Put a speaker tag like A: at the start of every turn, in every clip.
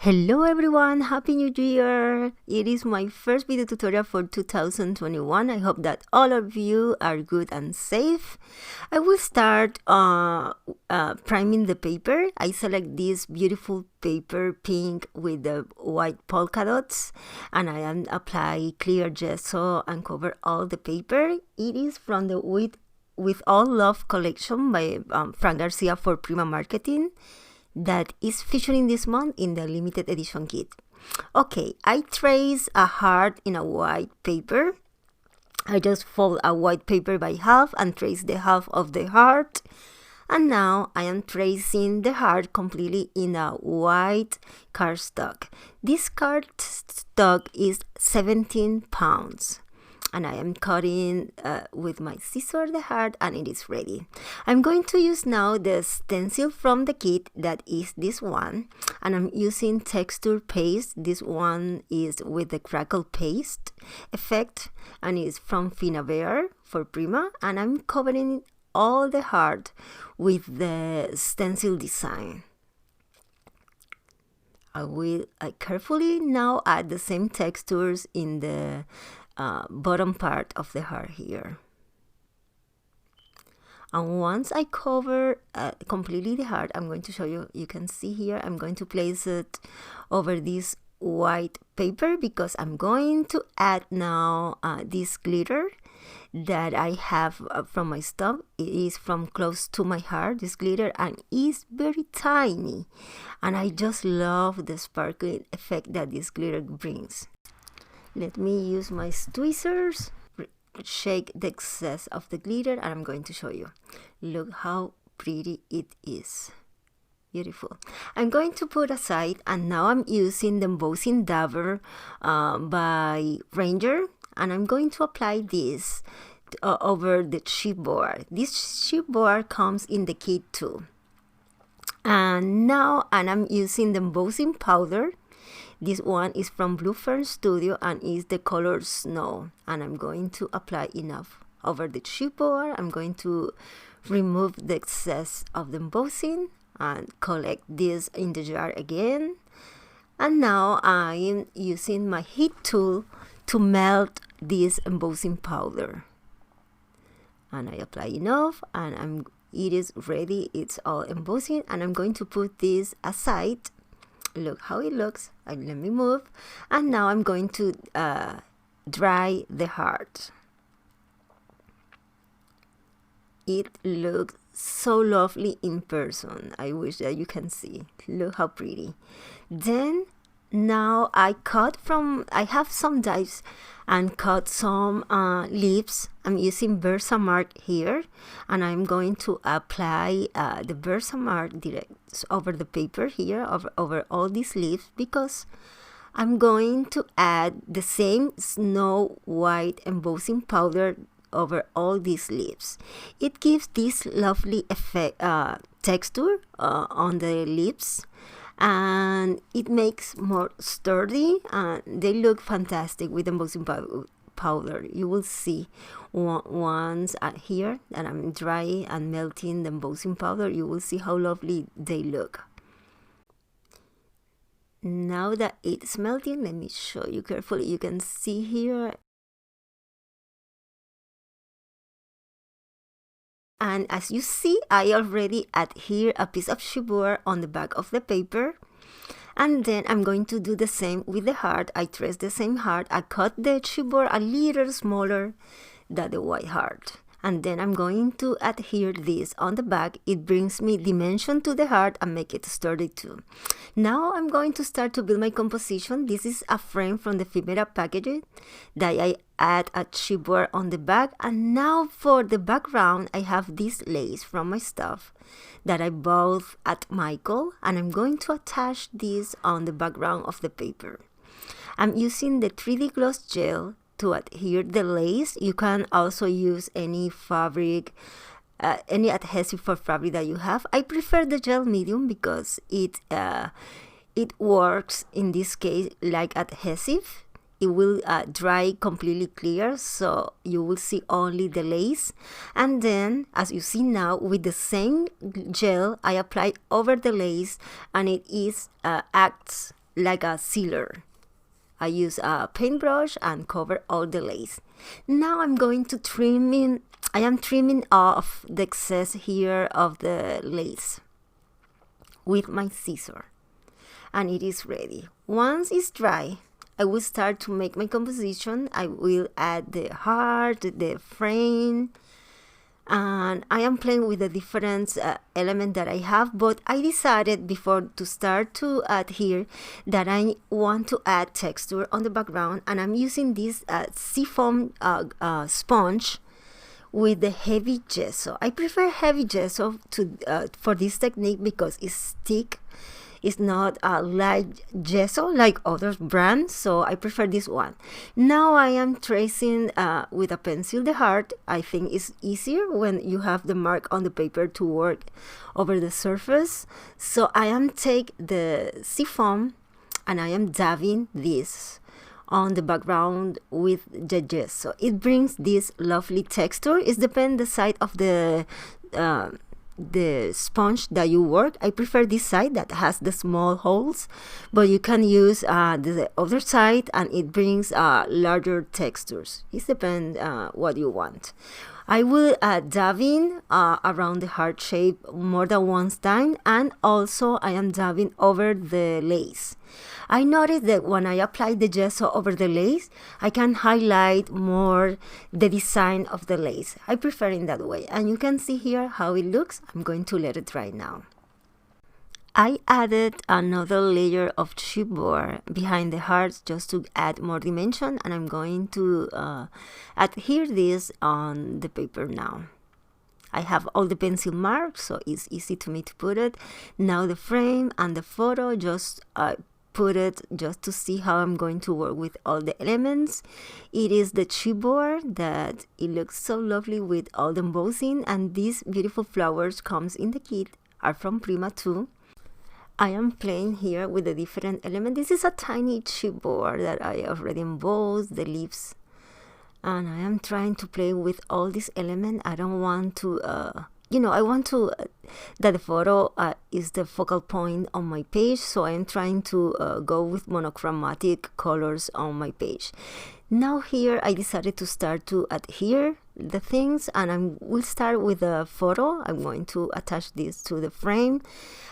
A: Hello everyone, Happy New Year! It is my first video tutorial for 2021. I hope that all of you are good and safe. I will start priming the paper. I select this beautiful paper pink with the white polka dots, and I apply clear gesso and cover all the paper. It is from the With All Love collection by Frank Garcia for Prima Marketing, that is featuring this month in the limited edition kit. Okay, I trace a heart in a white paper. I just fold a white paper by half and trace the half of the heart. And now I am tracing the heart completely in a white cardstock. This cardstock is 17 pounds. And I am cutting with my scissor the heart, and it is ready. I'm going to use now the stencil from the kit, that is this one, and I'm using texture paste. This one is with the crackle paste effect, and it's from Rivera for Prima, and I'm covering all the heart with the stencil design. I will carefully now add the same textures in the bottom part of the heart here. And once I cover completely the heart, I'm going to show you, you can see here, I'm going to place it over this white paper because I'm going to add now this glitter that I have from my stuff. It is from close to my heart, this glitter, and is very tiny, and I just love the sparkling effect that this glitter brings. Let me use my tweezers, shake the excess of the glitter, and I'm going to show you. Look how pretty it is. Beautiful. I'm going to put aside, and now I'm using the embossing dabber by Ranger, and I'm going to apply this over the chipboard. This chipboard comes in the kit too. And I'm using the embossing powder. This one is from Blue Fern Studio and is the color Snow. And I'm going to apply enough over the chipboard. I'm going to remove the excess of the embossing and collect this in the jar again. And now I'm using my heat tool to melt this embossing powder. And I apply enough, and it is ready. It's all embossing, and I'm going to put this aside. Look how it looks. Let me move. And now I'm going to dry the heart. It looks so lovely in person. I wish that you can see. Look how pretty. Then now I have some dies and cut some leaves. I'm using Versamark here, and I'm going to apply the Versamark direct over the paper here, over all these leaves, because I'm going to add the same snow white embossing powder over all these leaves. It gives this lovely effect, texture on the leaves, and it makes more sturdy, and they look fantastic with embossing powder. You will see once here that I'm drying and melting the embossing powder, you will see how lovely they look. Now that it's melting, let me show you carefully. You can see here. And as you see, I already adhere a piece of chipboard on the back of the paper. And then I'm going to do the same with the heart. I trace the same heart. I cut the chipboard a little smaller than the white heart. And then I'm going to adhere this on the back. It brings me dimension to the heart and make it sturdy too. Now I'm going to start to build my composition. This is a frame from the Rivera packaging that I add a chipboard on the back. And now for the background, I have this lace from my stuff that I bought at Michael, and I'm going to attach this on the background of the paper. I'm using the 3D gloss gel to adhere the lace. You can also use any fabric, any adhesive for fabric that you have. I prefer the gel medium because it works in this case like adhesive. It will dry completely clear, so you will see only the lace. And then, as you see now, with the same gel, I apply over the lace, and it acts like a sealer. I use a paintbrush and cover all the lace. Now I'm going to I am trimming off the excess here of the lace with my scissor. And it is ready. Once it's dry, I will start to make my composition. I will add the heart, the frame, and I am playing with the different element that I have, but I decided before to start to add here that I want to add texture on the background, and I'm using this seafoam sponge with the heavy gesso. I prefer heavy gesso for this technique because it's thick. It's not a light gesso like other brands, so I prefer this one. Now I am tracing with a pencil the heart. I think it's easier when you have the mark on the paper to work over the surface. So I am take the seafoam and I am dabbing this on the background with the gesso. It brings this lovely texture. It depends the side of the sponge that you work. I prefer this side that has the small holes, but you can use the other side and it brings larger textures. It depends what you want. I will dabbing around the heart shape more than one time, and also I am dabbing over the lace. I noticed that when I apply the gesso over the lace, I can highlight more the design of the lace. I prefer in that way. And you can see here how it looks. I'm going to let it dry now. I added another layer of chipboard behind the hearts just to add more dimension, and I'm going to adhere this on the paper now. I have all the pencil marks, so it's easy to me to put it. Now the frame and the photo, just put it just to see how I'm going to work with all the elements. It is the chipboard that it looks so lovely with all the embossing, and these beautiful flowers comes in the kit, are from Prima too. I am playing here with the different elements. This is a tiny chipboard that I already embossed the leaves, and I am trying to play with all these elements. I don't want to I want to that the photo is the focal point on my page, so I am trying to go with monochromatic colors on my page. Now here I decided to start to adhere the things, and I will start with a photo. I'm going to attach this to the frame.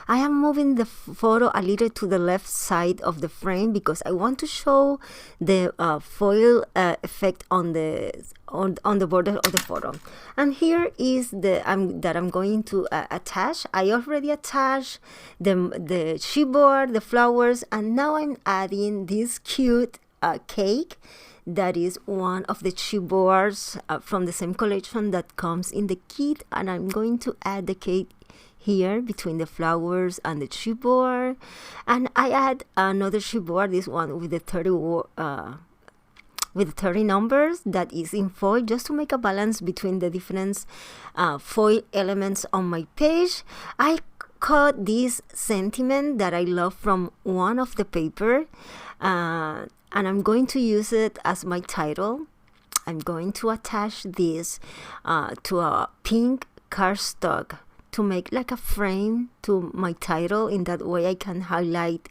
A: I am moving the photo a little to the left side of the frame because I want to show the foil effect on the border of the photo. And here is that I'm going to attach. I already attached the chipboard, the flowers, and now I'm adding this cute cake. That is one of the chipboards from the same collection that comes in the kit, and I'm going to add the cake here between the flowers and the chipboard. And I add another chipboard, this one with the 30 numbers that is in foil, just to make a balance between the different foil elements on my page. I cut this sentiment that I love from one of the paper, and I'm going to use it as my title. I'm going to attach this to a pink cardstock to make like a frame to my title. In that way I can highlight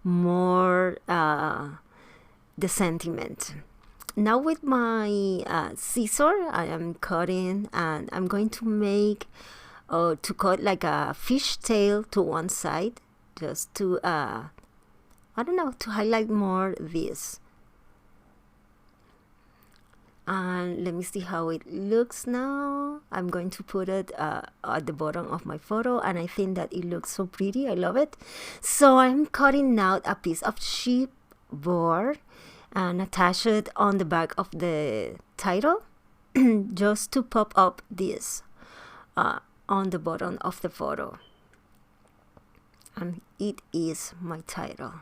A: more the sentiment. Now with my scissor I am cutting, and I'm going to make to cut like a fish tail to one side, just to to highlight more this. And let me see how it looks now. I'm going to put it at the bottom of my photo, and I think that it looks so pretty. I love it. So I'm cutting out a piece of chipboard and attach it on the back of the title just to pop up this on the bottom of the photo. And it is my title.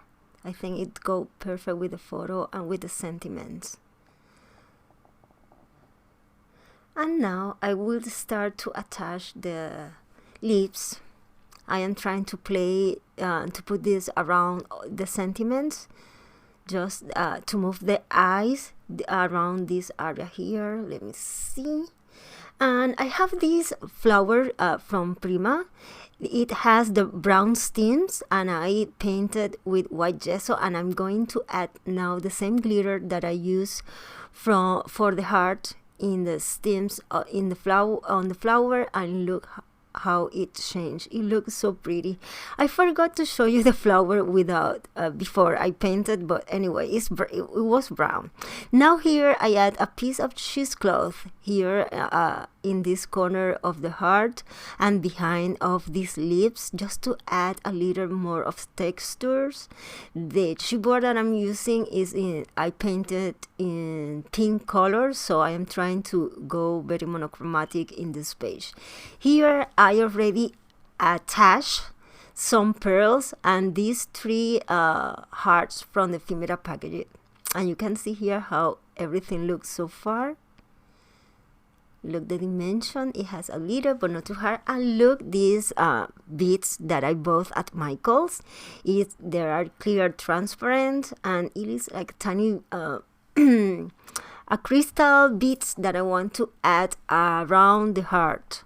A: I think it goes perfect with the photo and with the sentiments. And now I will start to attach the lips. I am trying to play to put this around the sentiments, just to move the eyes around this area here. Let me see. And I have this flower from Prima. It has the brown stems, and I painted with white gesso, and I'm going to add now the same glitter that I use for the heart in the stems in the flower on the flower, and look how it changed. It looks so pretty. I forgot to show you the flower without before I painted, but anyway, it was brown. Now here I add a piece of cheesecloth here in this corner of the heart and behind of these lips, just to add a little more of textures. The chipboard that I'm using I painted in pink color, so I am trying to go very monochromatic in this page. Here I already attached some pearls and these 3 hearts from the ephemera package, and you can see here how everything looks so far. Look the dimension, it has a little but not too hard. And look these beads that I bought at Michael's. They are clear, transparent, and it is like tiny a crystal beads that I want to add around the heart.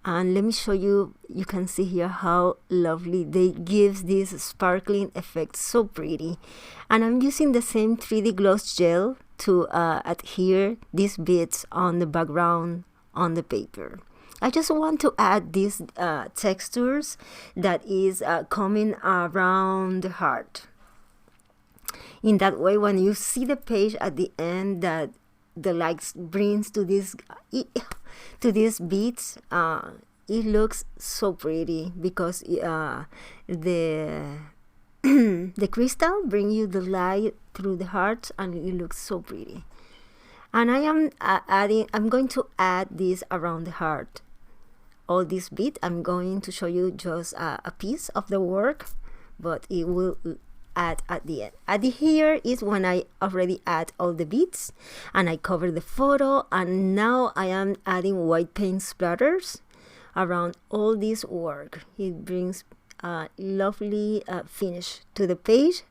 A: And let me show you, you can see here how lovely they give this sparkling effect, so pretty. And I'm using the same 3D gloss gel to adhere these beads on the background on the paper. I just want to add these textures that is coming around the heart. In that way, when you see the page at the end, that the light brings to these beads, it looks so pretty because the the crystal bring you the light through the heart, and it looks so pretty. And I am I'm going to add this around the heart. All this bead, I'm going to show you just a piece of the work, but it will add at the end. At here is when I already add all the beads and I cover the photo, and now I am adding white paint splatters around all this work. It brings a lovely finish to the page.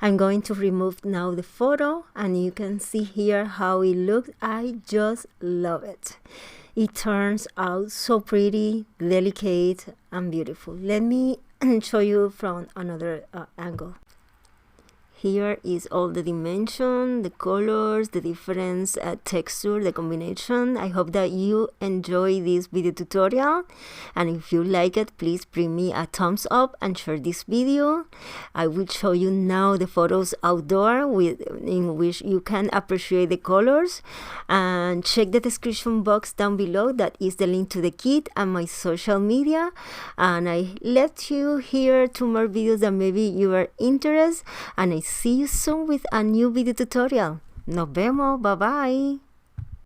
A: I'm going to remove now the photo, and you can see here how it looks. I just love it. It turns out so pretty, delicate, and beautiful. Let me show you from another angle. Here is all the dimension, the colors, the different texture, the combination. I hope that you enjoy this video tutorial, and if you like it, please bring me a thumbs up and share this video. I will show you now the photos outdoor in which you can appreciate the colors, and check the description box down below. That is the link to the kit and my social media, and I left you here 2 more videos that maybe you are interested, and I see you soon with a new video tutorial. Nos vemos. Bye bye.